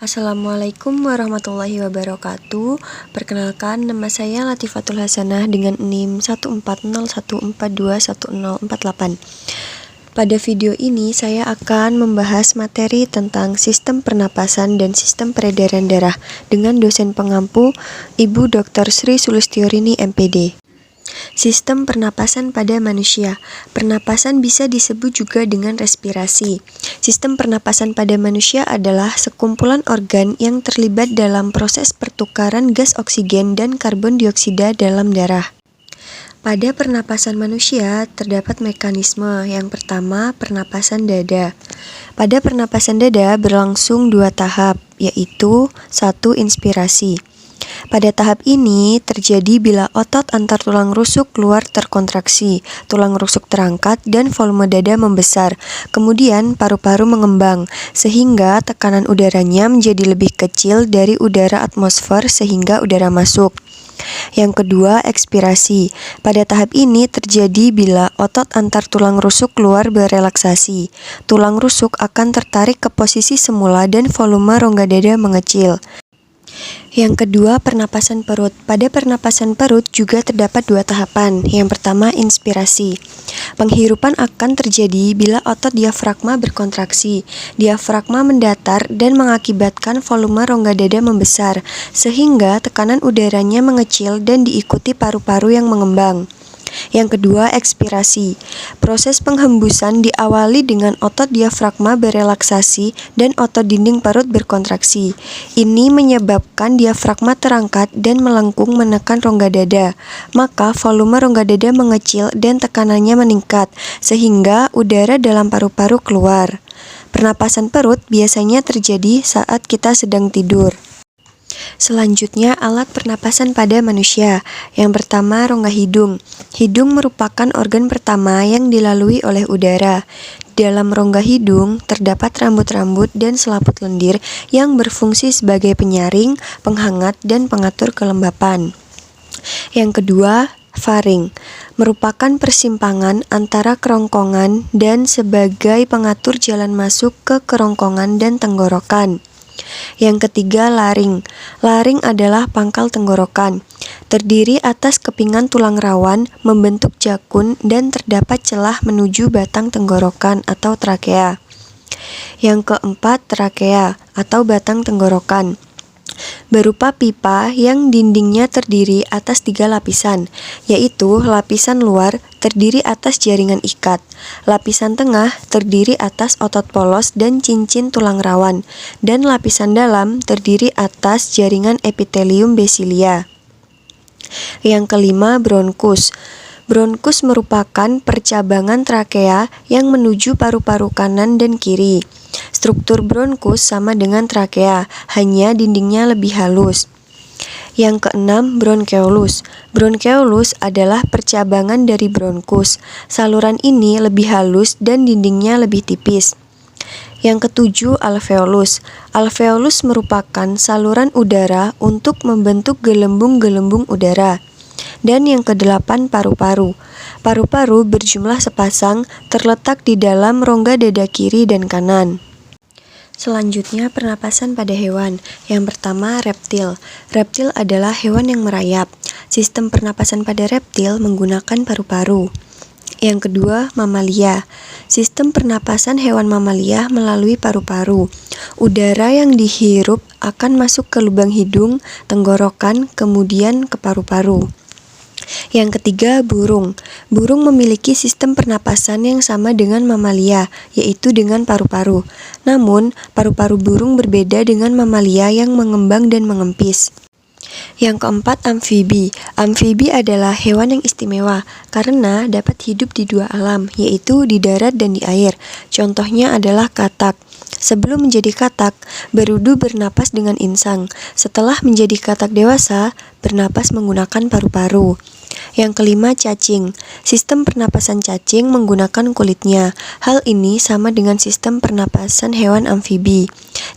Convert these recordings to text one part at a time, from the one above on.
Assalamualaikum warahmatullahi wabarakatuh. Perkenalkan, nama saya Latifatul Hasanah dengan NIM 14014210448. Pada video ini saya akan membahas materi tentang sistem pernapasan dan sistem peredaran darah dengan dosen pengampu Ibu Dr. Sri Sulistiorini MPD. Sistem pernapasan pada manusia. Pernapasan bisa disebut juga dengan respirasi. Sistem pernapasan pada manusia adalah sekumpulan organ yang terlibat dalam proses pertukaran gas oksigen dan karbon dioksida dalam darah. Pada pernapasan manusia terdapat mekanisme. Yang pertama, pernapasan dada. Pada pernapasan dada berlangsung 2 tahap, yaitu 1. Inspirasi. Pada tahap ini terjadi bila otot antar tulang rusuk keluar terkontraksi, tulang rusuk terangkat, dan volume dada membesar. Kemudian paru-paru mengembang, sehingga tekanan udaranya menjadi lebih kecil dari udara atmosfer sehingga udara masuk. Yang kedua, ekspirasi. Pada tahap ini terjadi bila otot antar tulang rusuk keluar berelaksasi. Tulang rusuk akan tertarik ke posisi semula dan volume rongga dada mengecil. Yang kedua, pernapasan perut. Pada pernapasan perut juga terdapat 2 tahapan. Yang pertama, inspirasi. Penghirupan akan terjadi bila otot diafragma berkontraksi. Diafragma mendatar dan mengakibatkan volume rongga dada membesar, sehingga tekanan udaranya mengecil dan diikuti paru-paru yang mengembang. Yang kedua, ekspirasi. Proses penghembusan diawali dengan otot diafragma berelaksasi dan otot dinding perut berkontraksi. Ini menyebabkan diafragma terangkat dan melengkung menekan rongga dada. Maka volume rongga dada mengecil dan tekanannya meningkat, sehingga udara dalam paru-paru keluar. Pernapasan perut biasanya terjadi saat kita sedang tidur. Selanjutnya, alat pernapasan pada manusia. Yang pertama, rongga hidung. Hidung merupakan organ pertama yang dilalui oleh udara. Dalam rongga hidung terdapat rambut-rambut dan selaput lendir yang berfungsi sebagai penyaring, penghangat, dan pengatur kelembapan. Yang kedua, faring. Merupakan persimpangan antara kerongkongan dan sebagai pengatur jalan masuk ke kerongkongan dan tenggorokan. Yang ketiga, laring. Laring adalah pangkal tenggorokan. Terdiri atas kepingan tulang rawan, membentuk jakun, dan terdapat celah menuju batang tenggorokan atau trakea. Yang keempat, trakea atau batang tenggorokan. Berupa pipa yang dindingnya terdiri atas 3 lapisan, yaitu lapisan luar terdiri atas jaringan ikat, lapisan tengah terdiri atas otot polos dan cincin tulang rawan, dan lapisan dalam terdiri atas jaringan epitelium basilia. Yang kelima, bronkus. Bronkus merupakan percabangan trakea yang menuju paru-paru kanan dan kiri. Struktur bronkus sama dengan trakea, hanya dindingnya lebih halus. Yang keenam, bronkeolus. Bronkeolus adalah percabangan dari bronkus. Saluran ini lebih halus dan dindingnya lebih tipis. Yang ketujuh, alveolus. Alveolus merupakan saluran udara untuk membentuk gelembung-gelembung udara. Dan yang kedelapan, paru-paru. Paru-paru berjumlah sepasang, terletak di dalam rongga dada kiri dan kanan. Selanjutnya, pernapasan pada hewan. Yang pertama, reptil. Reptil adalah hewan yang merayap. Sistem pernapasan pada reptil menggunakan paru-paru. Yang kedua, mamalia. Sistem pernapasan hewan mamalia melalui paru-paru. Udara yang dihirup akan masuk ke lubang hidung, tenggorokan, kemudian ke paru-paru. Yang ketiga, burung. Burung memiliki sistem pernapasan yang sama dengan mamalia, yaitu dengan paru-paru. Namun, paru-paru burung berbeda dengan mamalia yang mengembang dan mengempis. Yang keempat, amfibi. Amfibi adalah hewan yang istimewa karena dapat hidup di 2 alam, yaitu di darat dan di air. Contohnya adalah katak. Sebelum menjadi katak, berudu bernapas dengan insang. Setelah menjadi katak dewasa, bernapas menggunakan paru-paru. Yang kelima, cacing. Sistem pernapasan cacing menggunakan kulitnya. Hal ini sama dengan sistem pernapasan hewan amfibi.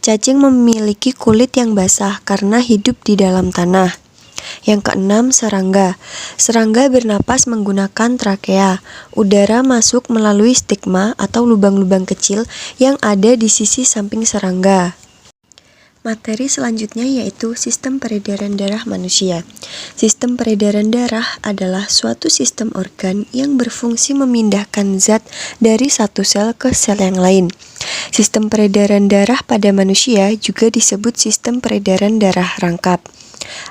Cacing memiliki kulit yang basah karena hidup di dalam tanah. Yang keenam, serangga. Serangga bernapas menggunakan trakea. Udara masuk melalui stigma atau lubang-lubang kecil yang ada di sisi samping serangga. Materi selanjutnya yaitu sistem peredaran darah manusia. Sistem peredaran darah adalah suatu sistem organ yang berfungsi memindahkan zat dari satu sel ke sel yang lain. Sistem peredaran darah pada manusia juga disebut sistem peredaran darah rangkap.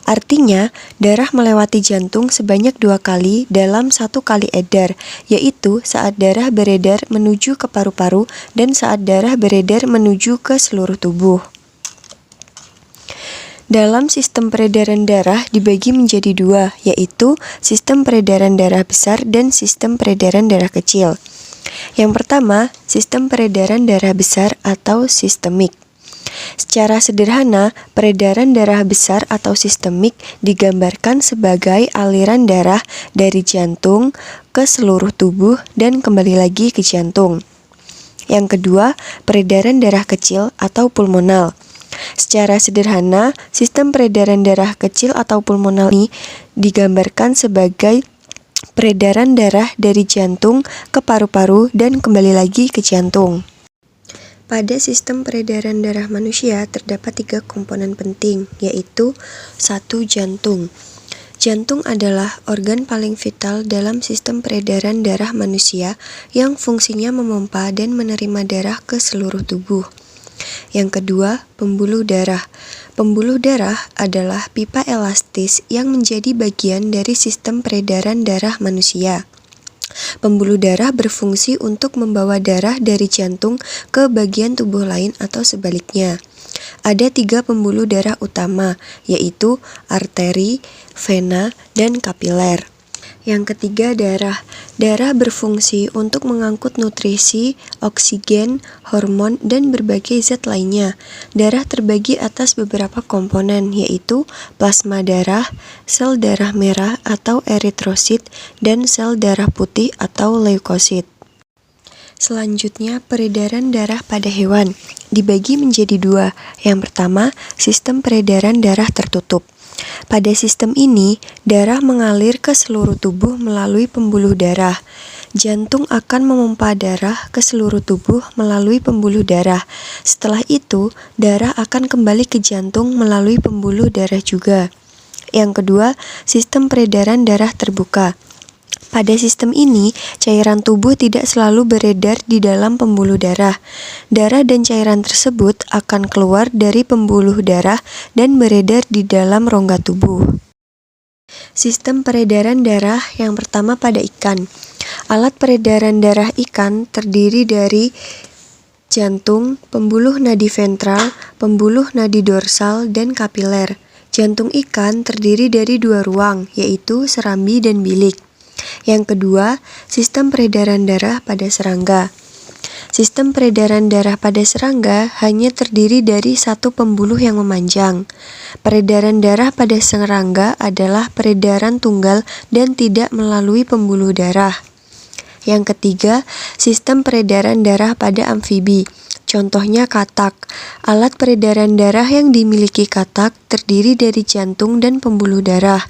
Artinya, darah melewati jantung sebanyak 2 kali dalam 1 kali edar, yaitu saat darah beredar menuju ke paru-paru dan saat darah beredar menuju ke seluruh tubuh. Dalam sistem peredaran darah dibagi menjadi 2, yaitu sistem peredaran darah besar dan sistem peredaran darah kecil. Yang pertama, sistem peredaran darah besar atau sistemik. Secara sederhana, peredaran darah besar atau sistemik digambarkan sebagai aliran darah dari jantung ke seluruh tubuh dan kembali lagi ke jantung. Yang kedua, peredaran darah kecil atau pulmonal. Secara sederhana, sistem peredaran darah kecil atau pulmonal ini digambarkan sebagai peredaran darah dari jantung ke paru-paru dan kembali lagi ke jantung. Pada sistem peredaran darah manusia terdapat 3 komponen penting, yaitu 1. Jantung. Jantung adalah organ paling vital dalam sistem peredaran darah manusia yang fungsinya memompa dan menerima darah ke seluruh tubuh. Yang kedua, pembuluh darah. Pembuluh darah adalah pipa elastis yang menjadi bagian dari sistem peredaran darah manusia. Pembuluh darah berfungsi untuk membawa darah dari jantung ke bagian tubuh lain atau sebaliknya. Ada 3 pembuluh darah utama, yaitu arteri, vena, dan kapiler. Yang ketiga, darah. Darah berfungsi untuk mengangkut nutrisi, oksigen, hormon, dan berbagai zat lainnya. Darah terbagi atas beberapa komponen, yaitu plasma darah, sel darah merah atau eritrosit, dan sel darah putih atau leukosit. Selanjutnya, peredaran darah pada hewan dibagi menjadi 2. Yang pertama, sistem peredaran darah tertutup. Pada sistem ini, darah mengalir ke seluruh tubuh melalui pembuluh darah. Jantung akan memompa darah ke seluruh tubuh melalui pembuluh darah. Setelah itu, darah akan kembali ke jantung melalui pembuluh darah juga. Yang kedua, sistem peredaran darah terbuka. Pada sistem ini, cairan tubuh tidak selalu beredar di dalam pembuluh darah. Darah dan cairan tersebut akan keluar dari pembuluh darah dan beredar di dalam rongga tubuh. Sistem peredaran darah yang pertama pada ikan. Alat peredaran darah ikan terdiri dari jantung, pembuluh nadi ventral, pembuluh nadi dorsal, dan kapiler. Jantung ikan terdiri dari 2 ruang, yaitu serambi dan bilik. Yang kedua, sistem peredaran darah pada serangga. Sistem peredaran darah pada serangga hanya terdiri dari 1 pembuluh yang memanjang. Peredaran darah pada serangga adalah peredaran tunggal dan tidak melalui pembuluh darah. Yang ketiga, sistem peredaran darah pada amfibi. Contohnya katak. Alat peredaran darah yang dimiliki katak terdiri dari jantung dan pembuluh darah.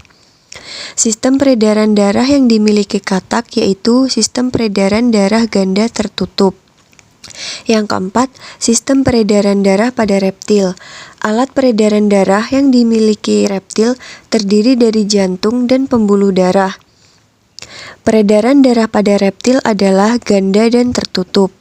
Sistem peredaran darah yang dimiliki katak yaitu sistem peredaran darah ganda tertutup. Yang keempat, sistem peredaran darah pada reptil. Alat peredaran darah yang dimiliki reptil terdiri dari jantung dan pembuluh darah. Peredaran darah pada reptil adalah ganda dan tertutup.